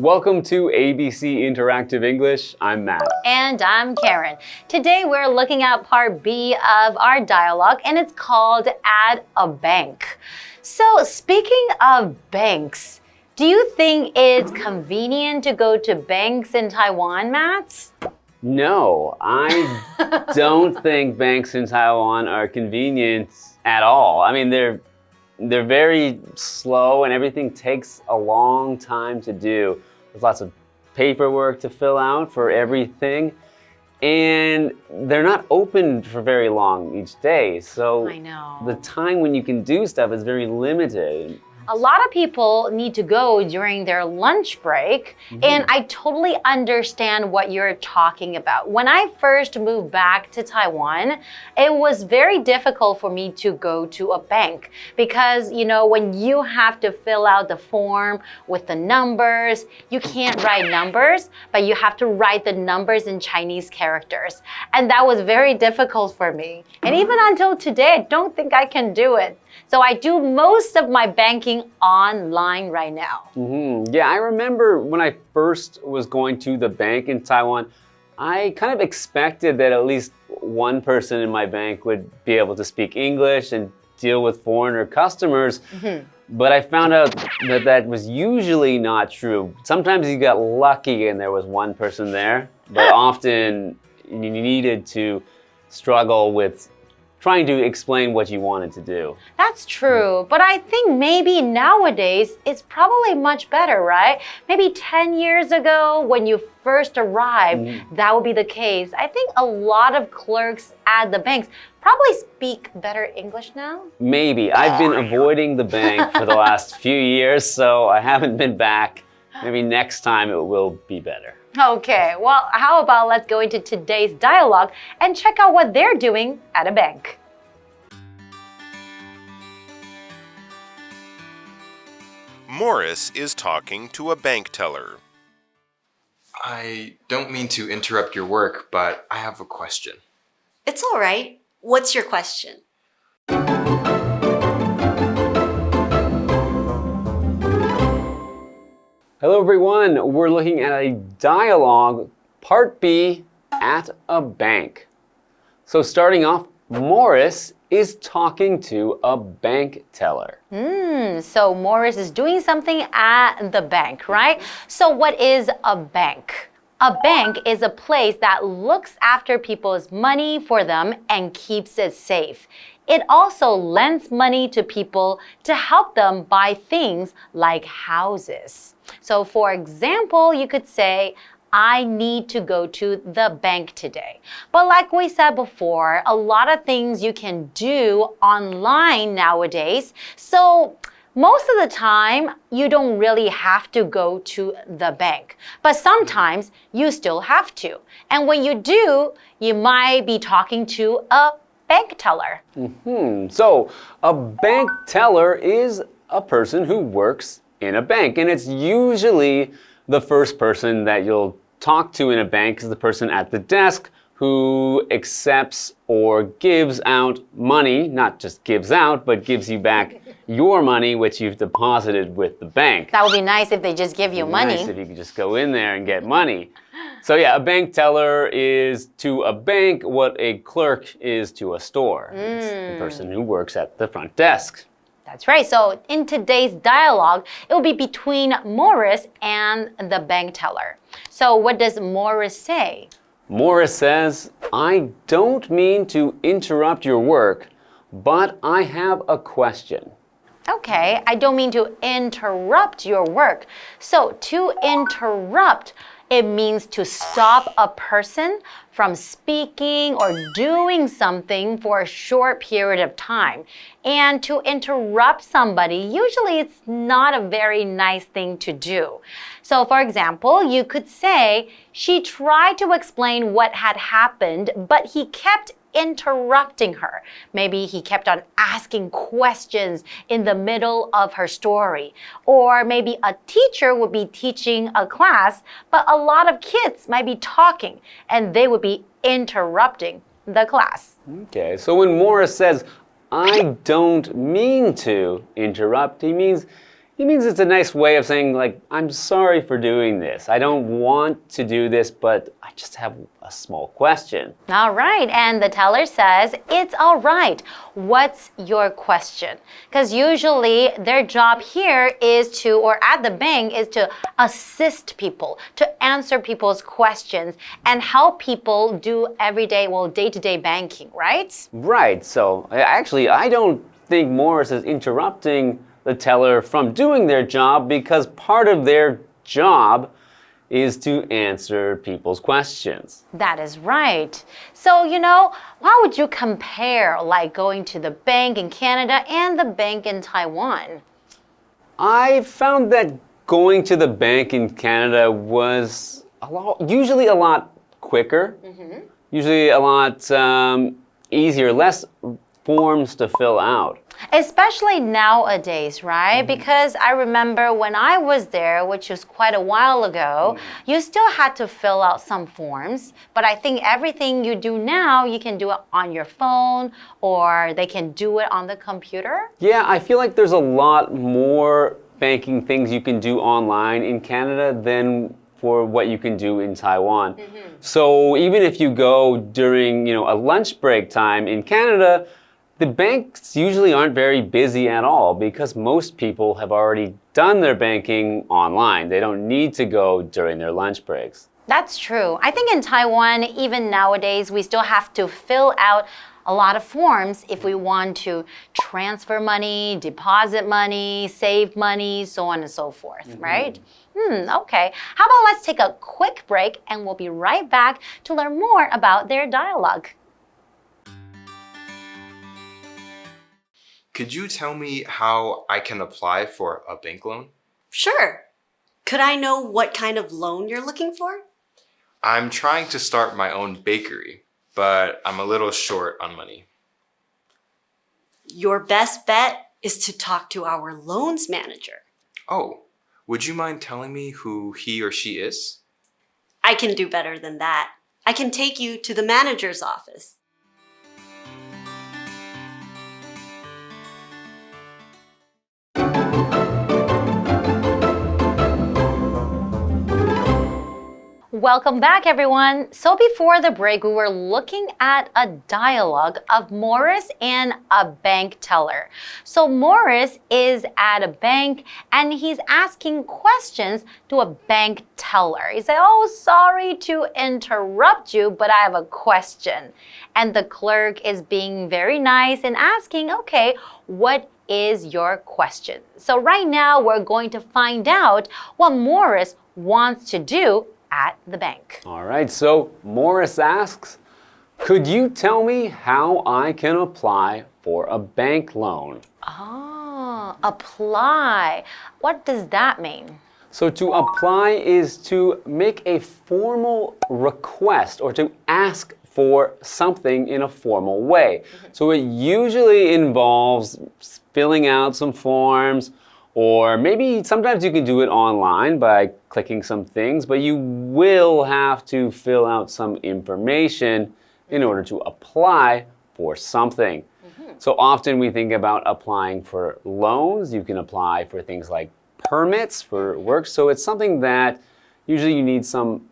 Welcome to ABC Interactive English. I'm Matt. And I'm Karen. Today we're looking at part B of our dialogue, and it's called At a Bank. So speaking of banks, do you think it's convenient to go to banks in Taiwan, Matt? No, I don't think banks in Taiwan are convenient at all. I mean, they're very slow and everything takes a long time to do. There's lots of paperwork to fill out for everything. And they're not open for very long each day. So I know. The time when you can do stuff is very limited. A lot of people need to go during their lunch break, and I totally understand what you're talking about. When I first moved back to Taiwan, it was very difficult for me to go to a bank because, you know, when you have to fill out the form with the numbers, you can't write numbers, but you have to write the numbers in Chinese characters. And that was very difficult for me. And even until today, I don't think I can do it. So I do most of my banking online right now. Yeah, I remember when I first was going to the bank in Taiwan, I kind of expected that at least one person in my bank would be able to speak English and deal with foreigner customers. But I found out that that was usually not true. Sometimes you got lucky and there was one person there, but often you needed to struggle with trying to explain what you wanted to do. That's true, but I think maybe nowadays it's probably much better, right? Maybe 10 years ago when you first arrived, that would be the case. I think a lot of clerks at the banks probably speak better English now. Maybe. I've been avoiding the bank for the last few years, so I haven't been back. Maybe next time it will be better. Okay, well, how about let's go into today's dialogue and check out what they're doing at a bank. Morris is talking to a bank teller. I don't mean to interrupt your work, but I have a question. It's all right. What's your question? Hello everyone, we're looking at a dialogue, part B, at a bank. So starting off, Morris is talking to a bank teller. So Morris is doing something at the bank, right? So what is a bank? A bank is a place that looks after people's money for them and keeps it safe. It also lends money to people to help them buy things like houses. So for example, you could say, I need to go to the bank today. But like we said before, a lot of things you can do online nowadays. So most of the time, you don't really have to go to the bank. But sometimes you still have to. And when you do, you might be talking to a bank teller. So a bank teller is a person who works in a bank, and it's usually the first person that you'll talk to in a bank is the person at the desk who accepts or gives out money, not just gives out, but gives you back your money, which you've deposited with the bank. That would be nice if they just give you money. Nice if you could just go in there and get money. So yeah, a bank teller is to a bank what a clerk is to a store. It's the person who works at the front desk. That's right. So in today's dialogue, it will be between Morris and the bank teller. So what does Morris say? Morris says, I don't mean to interrupt your work, but I have a question. Okay, I don't mean to interrupt your work. So to interrupt, it means to stop a person from speaking or doing something for a short period of time. And to interrupt somebody, usually it's not a very nice thing to do. So for example, you could say, she tried to explain what had happened, but he kept interrupting her. Maybe he kept on asking questions in the middle of her story. Or maybe a teacher would be teaching a class, but a lot of kids might be talking and they would be interrupting the class. Okay, so when Morris says, I don't mean to interrupt, he means It means it's a nice way of saying, like, I'm sorry for doing this. I don't want to do this, but I just have a small question. All right, and the teller says, it's all right. What's your question? Because usually their job here is to, or at the bank, is to assist people, to answer people's questions, and help people do everyday, well, day-to-day banking, right? Right, so actually, I don't think Morris is interrupting the teller from doing their job because part of their job is to answer people's questions. That is right. So, how would you compare like going to the bank in Canada and the bank in Taiwan? I found that going to the bank in Canada was usually a lot quicker, usually a lot easier, less forms to fill out. Especially nowadays, right? Because I remember when I was there, which was quite a while ago, you still had to fill out some forms. But I think everything you do now, you can do it on your phone or they can do it on the computer. Yeah, I feel like there's a lot more banking things you can do online in Canada than for what you can do in Taiwan. So even if you go during, a lunch break time in Canada, the banks usually aren't very busy at all because most people have already done their banking online. They don't need to go during their lunch breaks. That's true. I think in Taiwan, even nowadays, we still have to fill out a lot of forms if we want to transfer money, deposit money, save money, so on and so forth, right? Okay. How about let's take a quick break and we'll be right back to learn more about their dialogue. Could you tell me how I can apply for a bank loan? Sure. Could I know what kind of loan you're looking for? I'm trying to start my own bakery, but I'm a little short on money. Your best bet is to talk to our loans manager. Oh, would you mind telling me who he or she is? I can do better than that. I can take you to the manager's office. Welcome back, everyone. So before the break, we were looking at a dialogue of Morris and a bank teller. So Morris is at a bank and he's asking questions to a bank teller. He said, oh, sorry to interrupt you, but I have a question. And the clerk is being very nice and asking, okay, what is your question? So right now, we're going to find out what Morris wants to do at the bank. All right, so Morris asks, could you tell me how I can apply for a bank loan? Ah, apply. What does that mean? So to apply is to make a formal request or to ask for something in a formal way. So it usually involves filling out some forms, or maybe sometimes you can do it online by clicking some things, but you will have to fill out some information in order to apply for something. So often we think about applying for loans. You can apply for things like permits for work. So it's something that usually you need some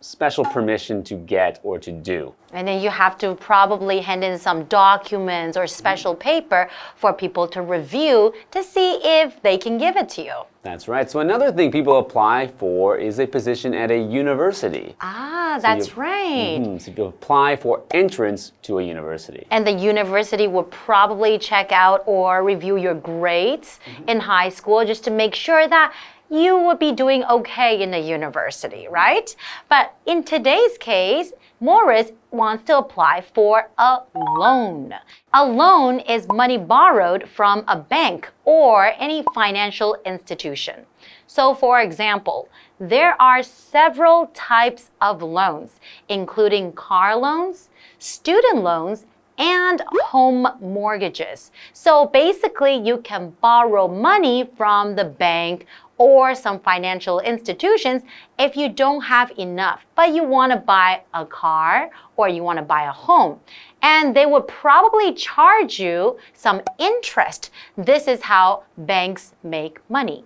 special permission to get or to do. And then you have to probably hand in some documents or special paper for people to review to see if they can give it to you. That's right. So another thing people apply for is a position at a university. Ah, that's right. So you apply for entrance to a university. And the university will probably check out or review your grades in high school just to make sure that you would be doing okay in the university, right? But in today's case, Morris wants to apply for a loan. A loan is money borrowed from a bank or any financial institution. So for example, there are several types of loans, including car loans, student loans, and home mortgages. So basically, you can borrow money from the bank or some financial institutions if you don't have enough, but you want to buy a car or you want to buy a home. And they would probably charge you some interest. This is how banks make money.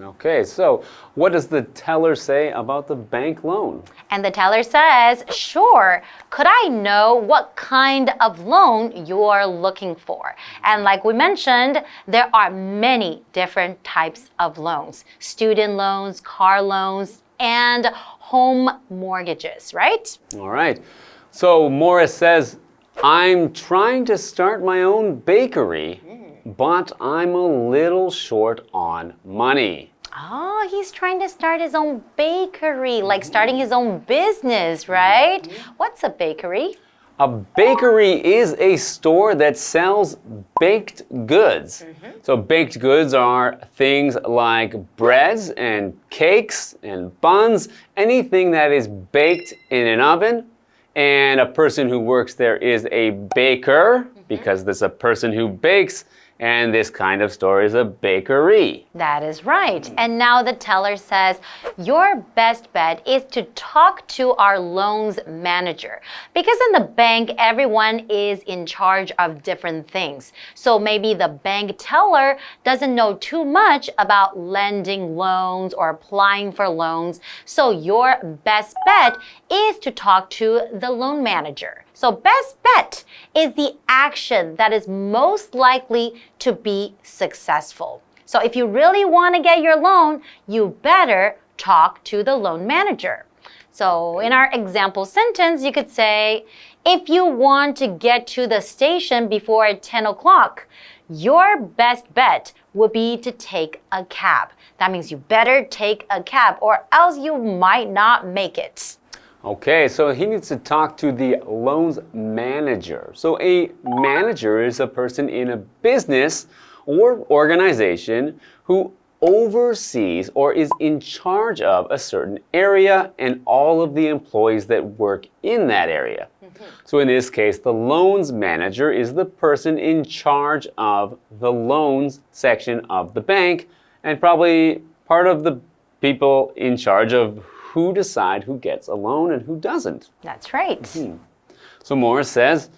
Okay, so what does the teller say about the bank loan? And the teller says, sure, could I know what kind of loan you are looking for? And like we mentioned, there are many different types of loans. Student loans, car loans, and home mortgages, right? All right. So Morris says, I'm trying to start my own bakery, but I'm a little short on money. Oh, he's trying to start his own bakery, like starting his own business, right? What's a bakery? A bakery is a store that sells baked goods. So baked goods are things like breads and cakes and buns, anything that is baked in an oven. And a person who works there is a baker, because there's a person who bakes, and this kind of store is a bakery. That is right. And now the teller says, your best bet is to talk to our loans manager. Because in the bank, everyone is in charge of different things. So maybe the bank teller doesn't know too much about lending loans or applying for loans. So your best bet is to talk to the loan manager. So best bet is the action that is most likely to be successful. So if you really want to get your loan, you better talk to the loan manager. So in our example sentence, you could say, if you want to get to the station before 10 o'clock, your best bet would be to take a cab. That means you better take a cab or else you might not make it. Okay, so he needs to talk to the loans manager. So a manager is a person in a business or organization who oversees or is in charge of a certain area and all of the employees that work in that area. So in this case, the loans manager is the person in charge of the loans section of the bank and probably part of the people in charge of who decide who gets a loan and who doesn't. That's right. So Morris says,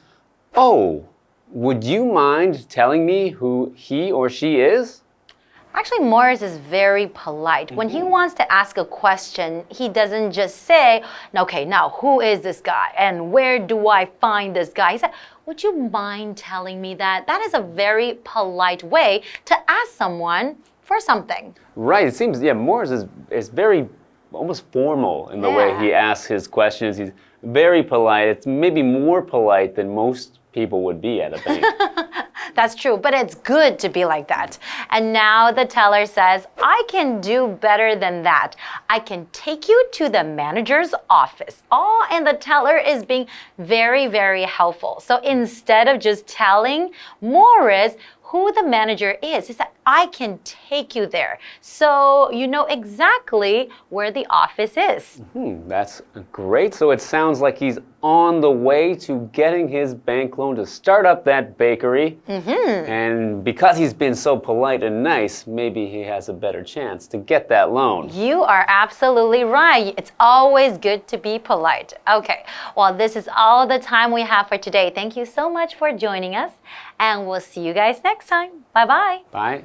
oh, would you mind telling me who he or she is? Actually, Morris is very polite. When he wants to ask a question, he doesn't just say, okay, now who is this guy and where do I find this guy? He said, would you mind telling me that? That is a very polite way to ask someone for something. Right, it seems, Morris is very almost formal in the way he asks his questions. He's very polite. It's maybe more polite than most people would be at a bank. That's true, but it's good to be like that. And now the teller says, I can do better than that. I can take you to the manager's office. Oh, and the teller is being very, very helpful. So instead of just telling Morris who the manager is, he said, I can take you there. So you know exactly where the office is. That's great. So it sounds like he's on the way to getting his bank loan to start up that bakery. And because he's been so polite and nice, maybe he has a better chance to get that loan. You are absolutely right. It's always good to be polite. Okay, well, this is all the time we have for today. Thank you so much for joining us, and we'll see you guys next time. Bye-bye. Bye.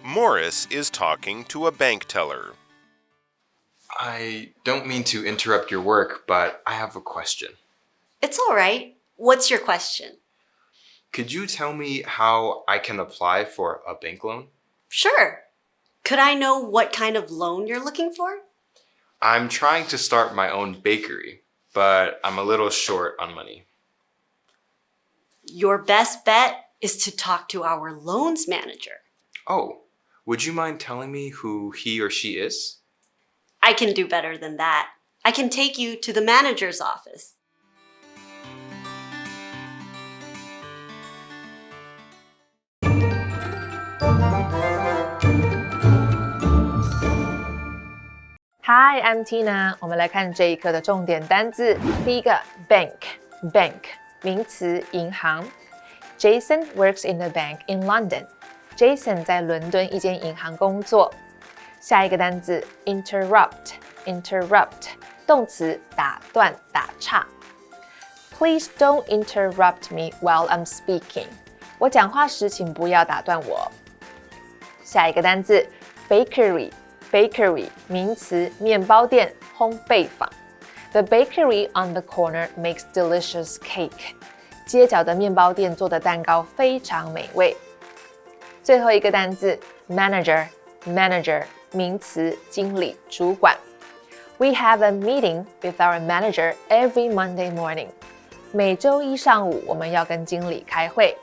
Morris is talking to a bank teller. I don't mean to interrupt your work, but I have a question. It's all right. What's your question? Could you tell me how I can apply for a bank loan? Sure. Could I know what kind of loan you're looking for? I'm trying to start my own bakery, but I'm a little short on money. Your best bet is to talk to our loans manager. Oh, would you mind telling me who he or she is? I can do better than that. I can take you to the manager's office. Hi, I'm Tina. 我们来看这一课的重点单字。第一个 bank，名词银行。Jason works in a bank in London. Jason 在伦敦一间银行工作。下一个单字 interrupt， 动词打断打岔。Please don't interrupt me while I'm speaking. 我讲话时请不要打断我。下一个单字 bakery， 名词面包店烘焙坊。The bakery on the corner makes delicious cake. 街角的面包店做的蛋糕非常美味。最后一个单字 manager， 名词经理主管。We have a meeting with our manager every Monday morning. 每周一上午我们要跟经理开会。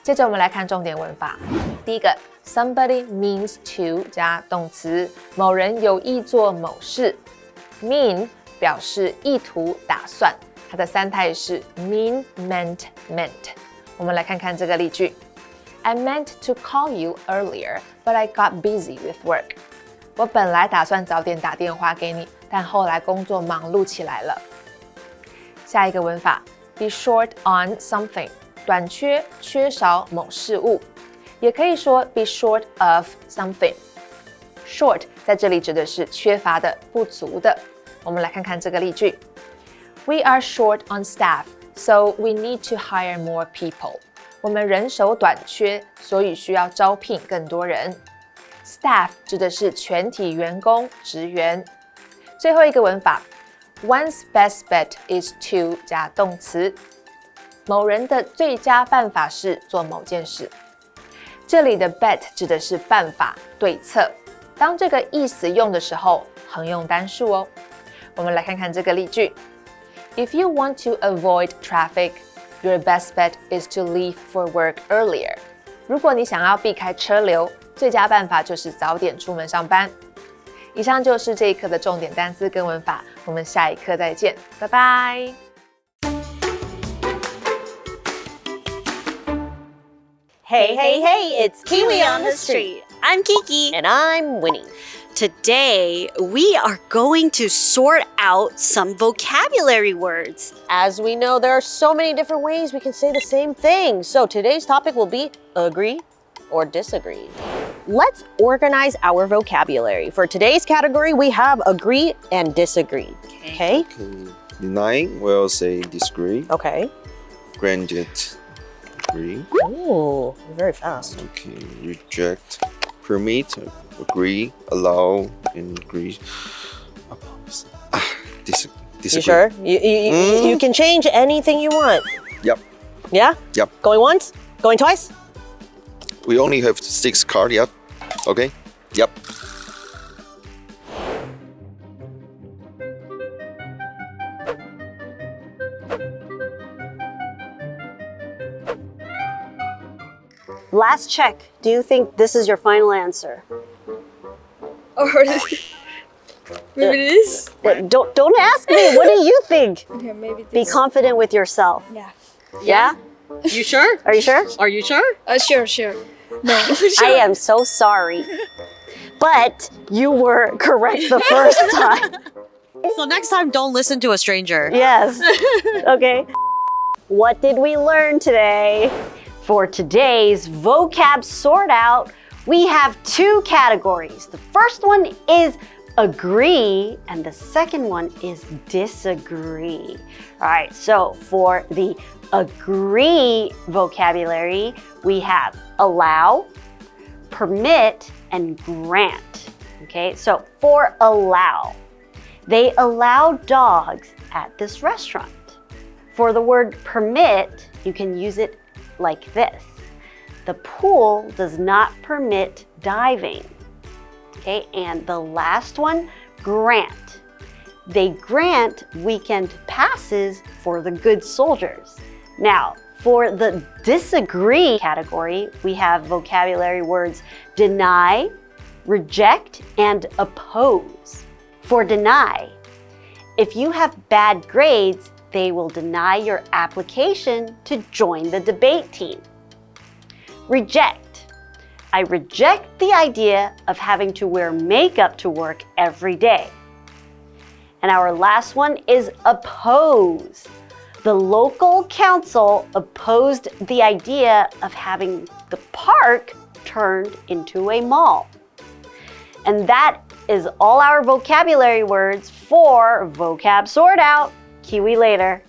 接着我们来看重点文法。第一个 somebody means to 加动词，某人有意做某事。mean 表示意图打算，它的三态是 mean meant meant。我们来看看这个例句。I meant to call you earlier, but I got busy with work. 我本来打算早点打电话给你，但后来工作忙碌起来了。下一个文法 be short on something， 短缺缺少某事物，也可以说 be short of something。 short 在这里指的是缺乏的不足的。我们来看看这个例句。We are short on staff, so we need to hire more people. 我们人手短缺，所以需要招聘更多人。Staff 指的是全体员工、职员。最后一个文法 One's best bet is to 加动词，某人的最佳办法是做某件事。这里的 bet 指的是办法、对策。当这个意思用的时候，横用单数哦。我们来看看这个例句。If you want to avoid traffic, your best bet is to leave for work earlier. 如果你想要避开车流，最佳办法就是早点出门上班。以上就是这一课的重点单词跟文法，我们下一课再见，拜拜。Hey, hey, hey, it's Kiwi on the street. I'm Kiki. And I'm Winnie. Today, we are going to sort out some vocabulary words. As we know, there are so many different ways we can say the same thing. So today's topic will be agree or disagree. Let's organize our vocabulary. For today's category, we have agree and disagree. Okay? Denying, we'll say disagree. Okay. Granted, agree. Ooh, very fast. Okay, reject, permit, agree, allow, and agree. Disagree. You sure? You can change anything you want. Yep. Yeah? Yep. Going once? Going twice? We only have 6 cards, yep. Okay? Yep. Last check. Do you think this is your final answer? Or maybe it is. Don't ask me. What do you think? Okay, maybe Be this. confident with yourself. Yeah. Yeah? You sure? Are you sure? Are you sure? Sure. No. I am so sorry. But you were correct the first time. So next time, don't listen to a stranger. Yes. Okay. What did we learn today? For today's vocab sort out, we have 2 categories. The first one is agree, and the second one is disagree. All right, so for the agree vocabulary, we have allow, permit, and grant. Okay, so for allow, they allow dogs at this restaurant. For the word permit, you can use it like this. The pool does not permit diving. Okay, and the last one, grant. They grant weekend passes for the good soldiers. Now, for the disagree category, we have vocabulary words deny, reject, and oppose. For deny, if you have bad grades, they will deny your application to join the debate team. Reject. I reject the idea of having to wear makeup to work every day. And our last one is oppose. The The local council opposed the idea of having the park turned into a mall. And that is all our vocabulary words for Vocab Sort Out. KiWi later.